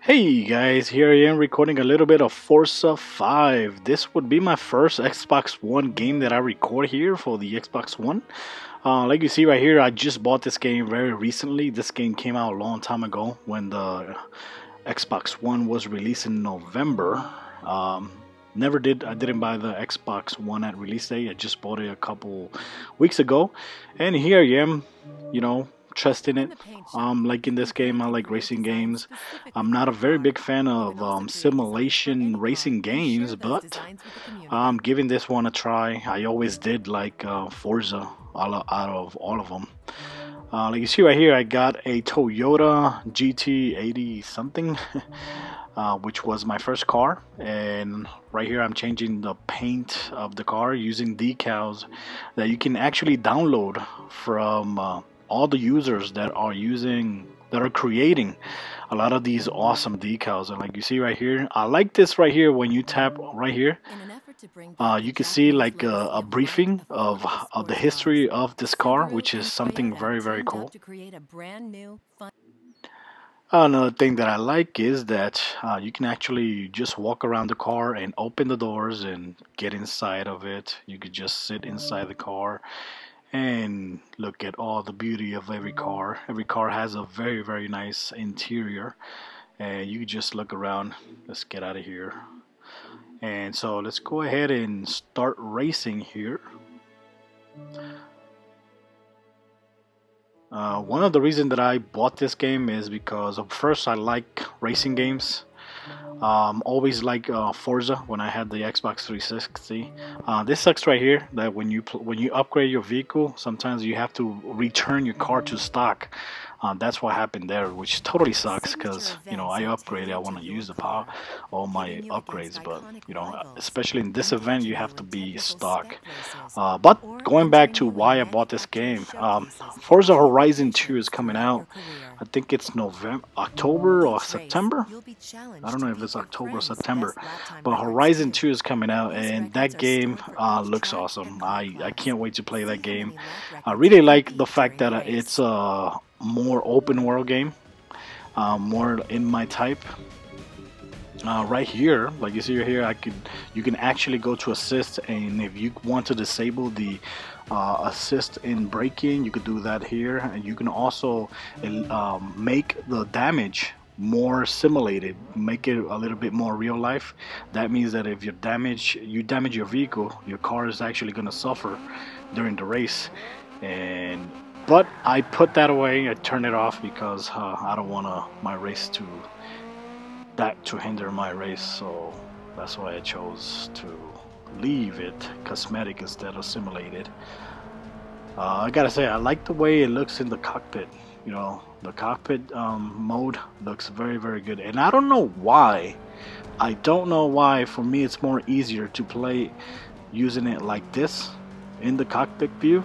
Hey guys, here I am recording a little bit of Forza 5. This would be my first Xbox One game that I record here for the Xbox One. Like you see right here, I just bought this game very recently. This game came out a long time ago when the Xbox One was released in November. I didn't buy the Xbox One at release day. I just bought it a couple weeks ago. And here I am, trusting it. Like in this game, I like racing games. I'm not a very big fan of simulation racing games, but I'm giving this one a try. I always did like Forza out of all of them. Like you see right here, I got a Toyota GT80 something, which was my first car. And right here, I'm changing the paint of the car using decals that you can actually download from all the users that are creating a lot of these awesome decals. And like you see right here, I like this right here. When you tap right here, you can see like a briefing of the history of this car, which is something very cool. Another thing that I like is that you can actually just walk around the car and open the doors and get inside of it. You could just sit inside the car and look at all the beauty of every car. Every car has a very nice interior, and you just look around. Let's get out of here. And so let's go ahead and start racing here. One of the reasons that I bought this game is because first I like racing games. Always like Forza when I had the Xbox 360. This sucks right here that when you upgrade your vehicle, sometimes you have to return your car to stock. That's what happened there, which totally sucks because I upgraded. I want to use the power, all my upgrades, but especially in this event, you have to be stock. But going back to why I bought this game, Forza Horizon 2 is coming out. I think it's October or September. I don't know if it's October or September, but Horizon 2 is coming out, and that game looks awesome. I can't wait to play that game. I really like the fact that it's a more open world game, more in my type. Right here, like you see here, you can actually go to assist, and if you want to disable the assist in braking, you could do that here. And you can also make the damage more simulated, make it a little bit more real life. That means that if you damage your vehicle, your car is actually going to suffer during the race. But I put that away. I turned it off because I don't want my race to hinder my race. So that's why I chose to leave it cosmetic instead of simulated. I gotta say, I like the way it looks in the cockpit. The cockpit mode looks very good, and I don't know why. For me, it's more easier to play using it like this in the cockpit view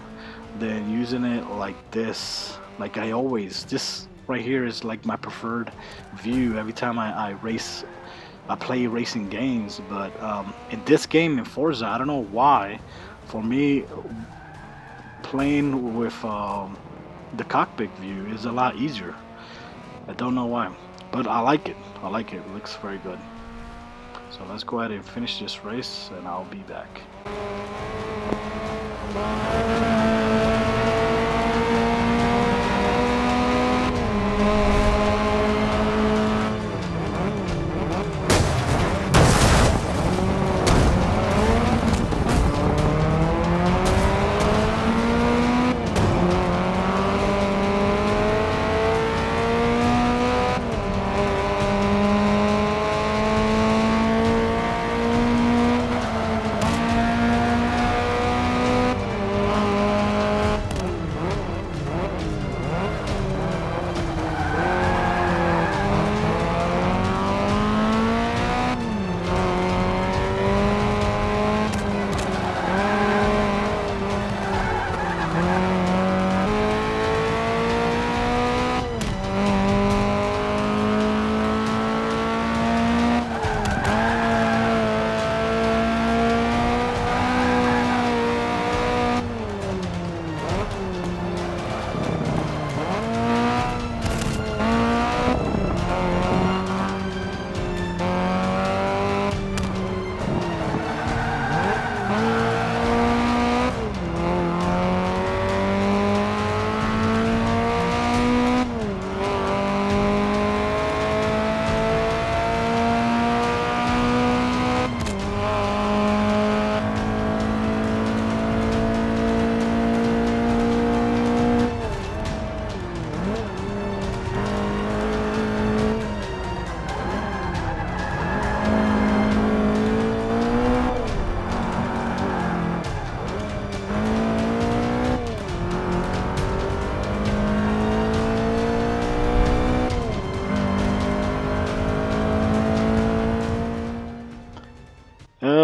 than using it like this. Like this right here is like my preferred view every time I play racing games. But in this game, in Forza, I don't know why, for me, playing with the cockpit view is a lot easier. I don't know why, but I like it. It looks very good. So let's go ahead and finish this race, and I'll be back.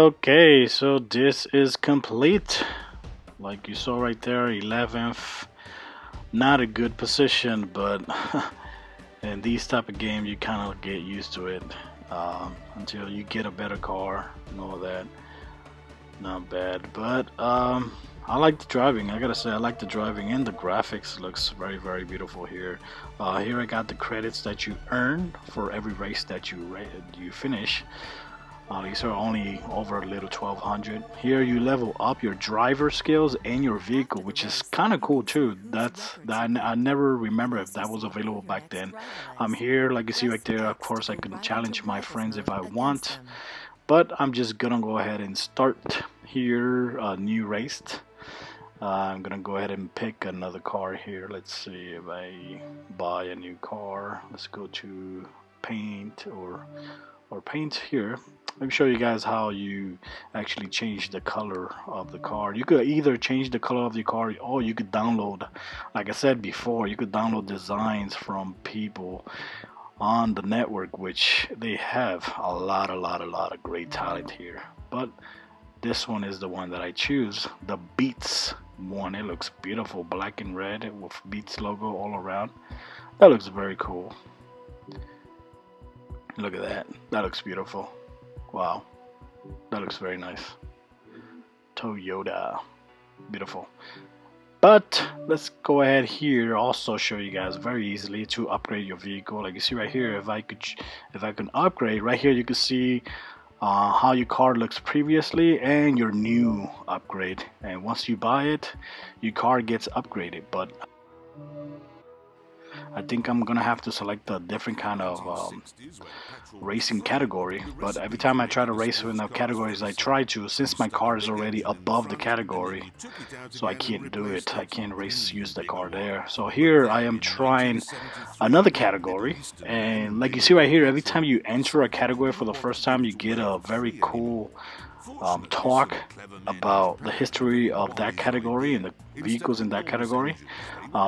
Okay, so this is complete. Like you saw right there, 11th. Not a good position, but in these type of games, you kind of get used to it until you get a better car and all that. Not bad, but I like the driving. I gotta say, I like the driving, and the graphics looks very, very beautiful here. Here I got the credits that you earn for every race that you finish. These are only over a little 1200. Here you level up your driver skills and your vehicle, which is kind of cool too. I never remember if that was available back then. I'm here, like you see right there. Of course, I can challenge my friends if I want, but I'm just gonna go ahead and start here a new race. I'm gonna go ahead and pick another car here. Let's see if I buy a new car. Let's go to paint or paint here. Let me show you guys how you actually change the color of the car. You could either change the color of the car, or you could download, like I said before, you could download designs from people on the network, which they have a lot of great talent here. But this one is the one that I choose, the Beats one. It looks beautiful, black and red with Beats logo all around. That looks very cool. Look at that. That looks beautiful. Wow. That looks very nice. Toyota. Beautiful. But let's go ahead here, also show you guys very easily to upgrade your vehicle. Like you see right here, if I can upgrade right here, you can see how your car looks previously and your new upgrade. And once you buy it, your car gets upgraded. But I think I'm gonna have to select a different kind of racing category, but every time I try to race in the categories I try to, since my car is already above the category, so I can't do it. I can't use the car there. So here I am trying another category, and like you see right here, every time you enter a category for the first time, you get a very cool talk about the history of that category and the vehicles in that category.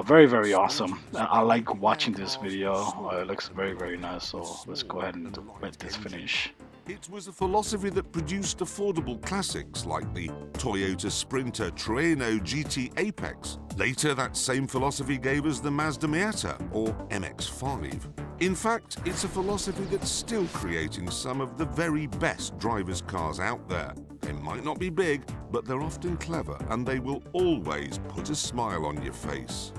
Very awesome. I like watching this video. It looks very nice. So let's go ahead and let this finish. It was a philosophy that produced affordable classics like the Toyota Sprinter Trueno GT Apex. Later, that same philosophy gave us the Mazda Miata, or MX-5. In fact, it's a philosophy that's still creating some of the very best drivers' cars out there. They might not be big, but they're often clever, and they will always put a smile on your face.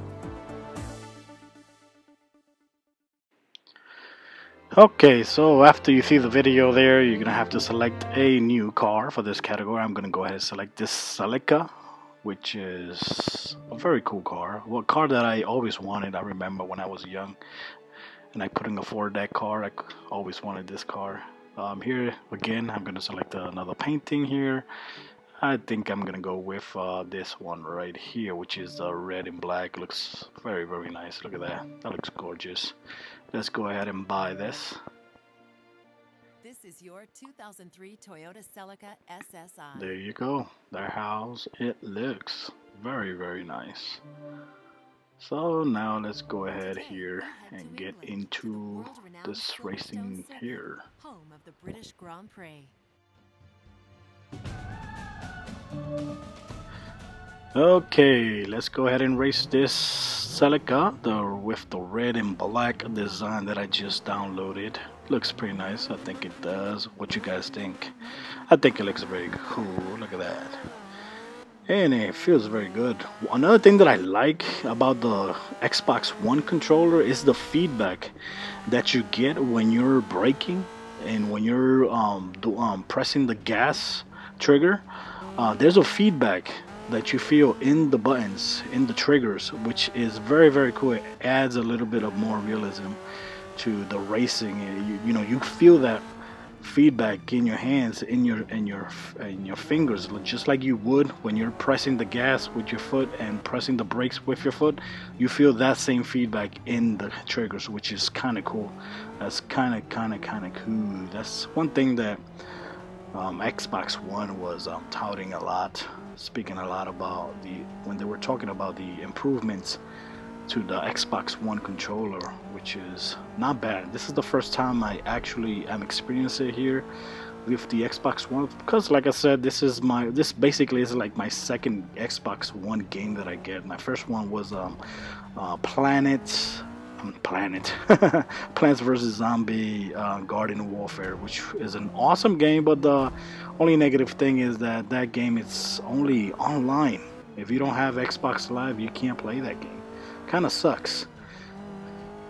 Okay, so after you see the video there, you're gonna have to select a new car for this category. I'm gonna go ahead and select this Celica, which is a very cool car. Well, a car that I always wanted. I remember when I was young and I couldn't afford that car. I always wanted this car. Here again, I'm gonna select another painting here. I think I'm gonna go with this one right here, which is red and black. Looks very nice. Look at that. That looks gorgeous. Let's go ahead and buy this. This is your 2003 Toyota Celica SSI. There you go. That's how it looks. Very nice. So now let's go ahead here and get into this racing here. Home of the British Grand Prix. Okay, let's go ahead and race this Celica with the red and black design that I just downloaded. Looks pretty nice. I think it does. What you guys think? I think it looks very cool. Look at that. And it feels very good. Another thing that I like about the Xbox One controller is the feedback that you get when you're braking and when you're pressing the gas trigger. There's a feedback that you feel in the buttons, in the triggers, which is very cool. It adds a little bit of more realism to the racing. You know, you feel that feedback in your hands, in your fingers, just like you would when you're pressing the gas with your foot and pressing the brakes with your foot. You feel that same feedback in the triggers, which is kind of cool. That's kind of cool. That's one thing that Xbox One was touting a lot, speaking a lot about when they were talking about the improvements to the Xbox One controller, which is not bad. This is the first time I actually am experiencing it here with the Xbox One, because like I said, this basically is like my second Xbox One game that I get. My first one was Plants vs Zombie Garden Warfare, which is an awesome game, but the only negative thing is that that game is only online. If you don't have Xbox Live, you can't play that game. Kind of sucks.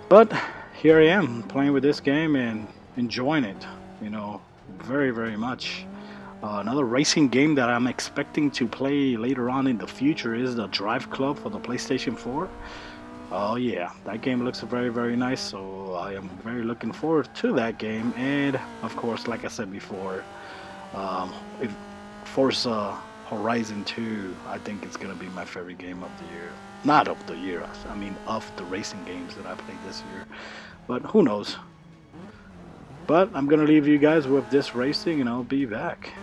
But here I am playing with this game and enjoying it, you know, very, very much. Another racing game that I'm expecting to play later on in the future is the Drive Club for the PlayStation 4. Oh yeah, that game looks very, very nice, so I am very looking forward to that game. And of course, like I said before, if Forza Horizon 2, I think it's gonna be my favorite game of the year. Not of the year, I mean of the racing games that I played this year. But who knows? But I'm gonna leave you guys with this racing, and I'll be back.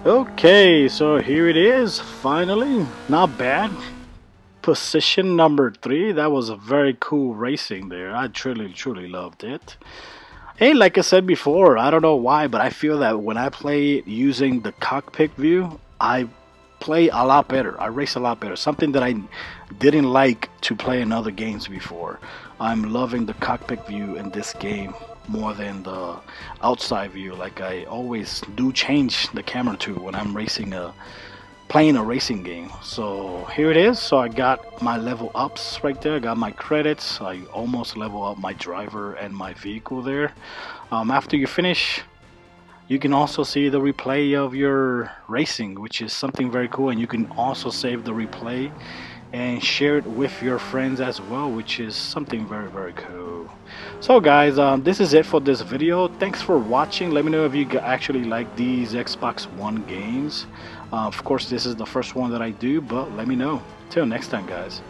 Okay, so here it is, finally. Not bad. position number 3. That was a very cool racing there. I truly loved it. And like I said before, I don't know why, but I feel that when I play using the cockpit view, I play a lot better. I race a lot better. Something that I didn't like to play in other games before. I'm loving the cockpit view in this game more than the outside view. Like I always do change the camera to when I'm playing a racing game. So here it is. So I got my level ups right there. I got my credits. I almost level up my driver and my vehicle there. After you finish, you can also see the replay of your racing, which is something very cool. And you can also save the replay and share it with your friends as well, which is something very cool. So guys, this is it for this video. Thanks for watching. Let me know if you actually like these Xbox One games. Of course, this is the first one that I do, but let me know. Till next time, guys.